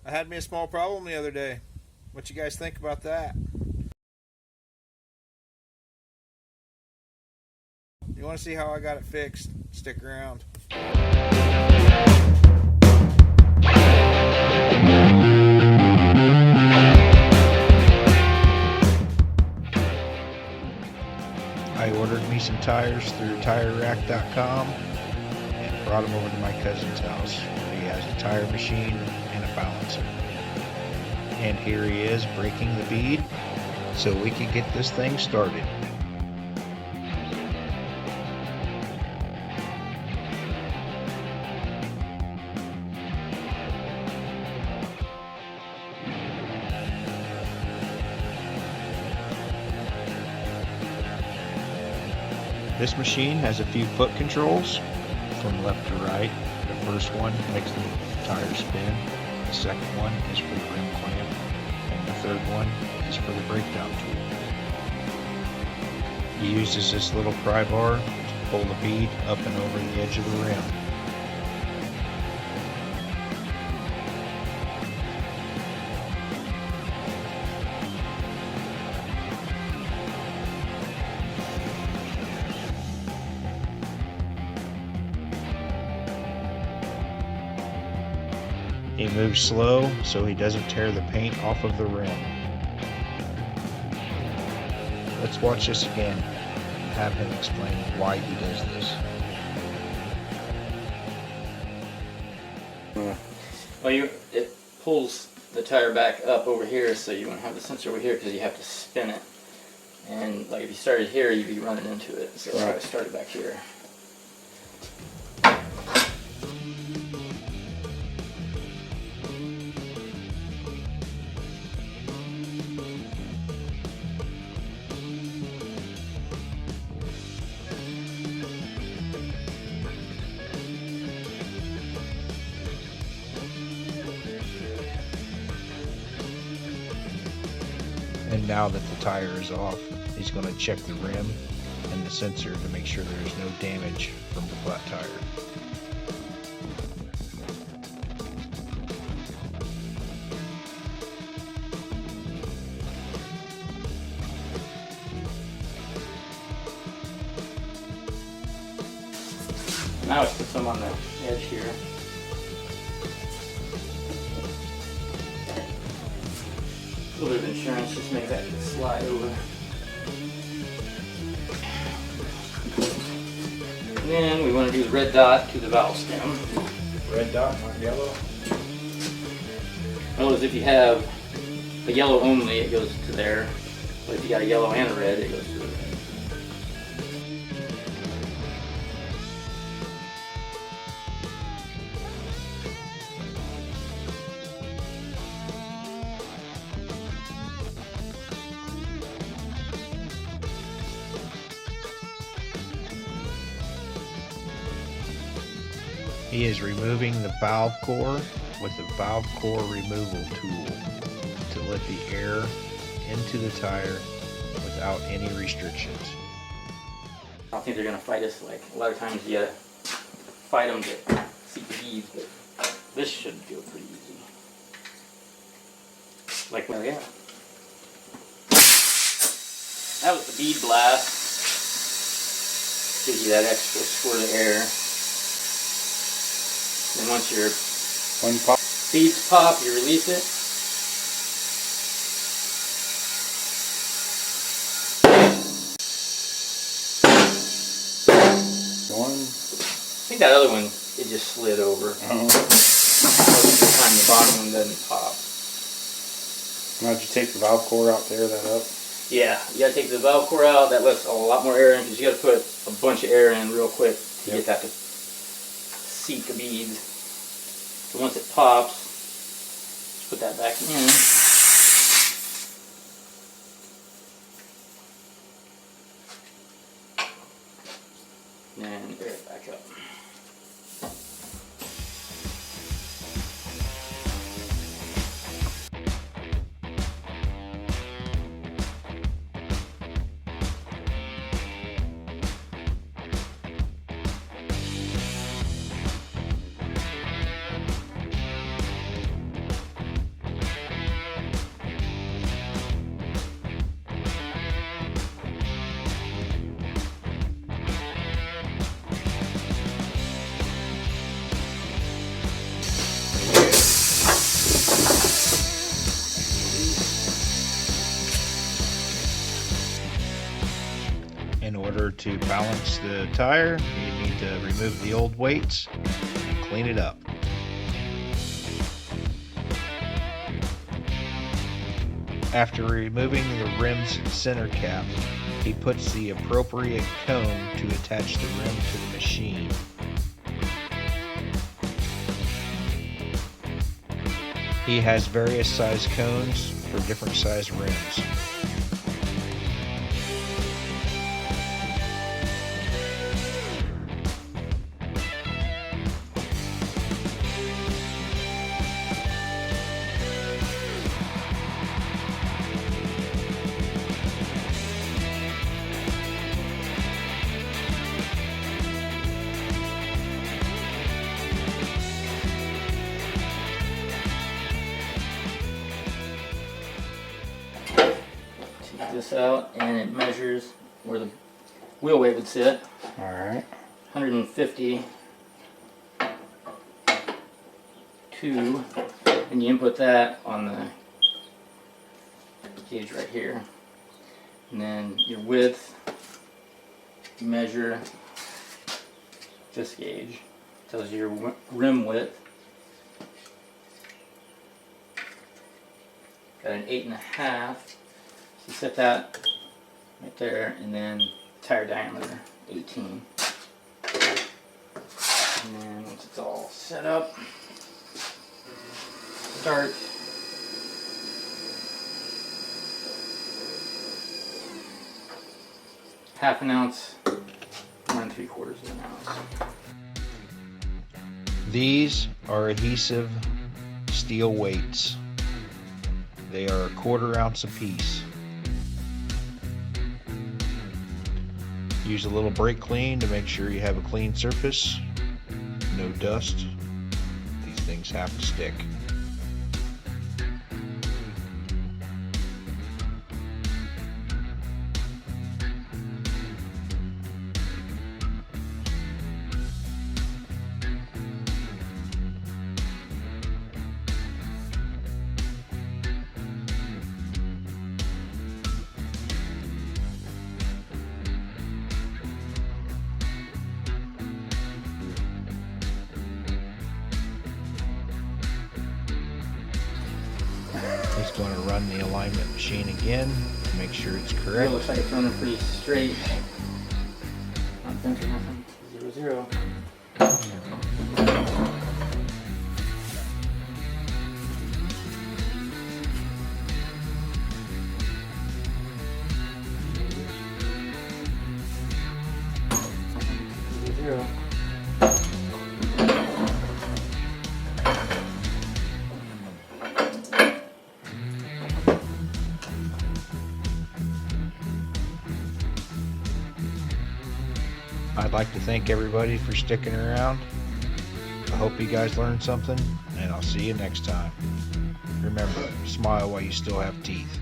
I had me a small problem the other day. What you guys think about that? You want to see how I got it fixed? Stick around. I ordered me some tires through TireRack.com and brought them over to my cousin's house where he has a tire machine and a balancer. And here he is breaking the bead so we can get this thing started. This machine has a few foot controls from left to right. The first one makes the tire spin. The second one is for the rim clamp. And the third one is for the breakdown tool. He uses this little pry bar to pull the bead up and over the edge of the rim. He moves slow so he doesn't tear the paint off of the rim. Let's watch this again and have him explain why he does this. Well, it pulls the tire back up over here, so you won't have the sensor over here because you have to spin it. And like if you started here, you'd be running into it. So I started back here. And now that the tire is off, he's going to check the rim and the sensor to make sure there is no damage from the flat tire. Now it's put some on the edge here. A little bit of insurance, just make that slide over. And then we want to do the red dot to the valve stem. Red dot, not yellow? Well, if you have a yellow only, it goes to there. But if you got a yellow and a red, it goes to the red. He is removing the valve core with the valve core removal tool to let the air into the tire without any restrictions. I don't think they're going to fight us. Like a lot of times you got to fight them to see the beads, but this should feel pretty easy. Like, well, yeah. That was the bead blast. Gives you that extra squirt of air. And once your beads pop, you release it. I think that other one, it just slid over. Most of the time the bottom one doesn't pop. Now, did you take the valve core out, tear that up? Yeah, you gotta take the valve core out. That lets a lot more air in because you gotta put a bunch of air in real quick to get that to seat the beads. So once it pops, just put that back in. And air it back up. order to balance the tire, you need to remove the old weights and clean it up. After removing the rim's center cap, he puts the appropriate cone to attach the rim to the machine. He has various size cones for different size rims. Take this out and it measures where the wheel weight would sit. Alright. 152, and you input that on the gauge right here. And then your width, you measure this gauge, tells you your rim width. Got an 8.5. So you set that right there, and then tire diameter 18. And then once it's all set up, start. Half an ounce, 1 3/4 of an ounce. These are adhesive steel weights. They are 1/4 ounce a piece. Use a little brake clean to make sure you have a clean surface, no dust. These things have to stick. He's going to run the alignment machine again to make sure it's It correct. looks like it's running pretty straight. Not bent or nothing. 0 0. Zero. I'd like to thank everybody for sticking around. I hope you guys learned something, and I'll see you next time. Remember, smile while you still have teeth.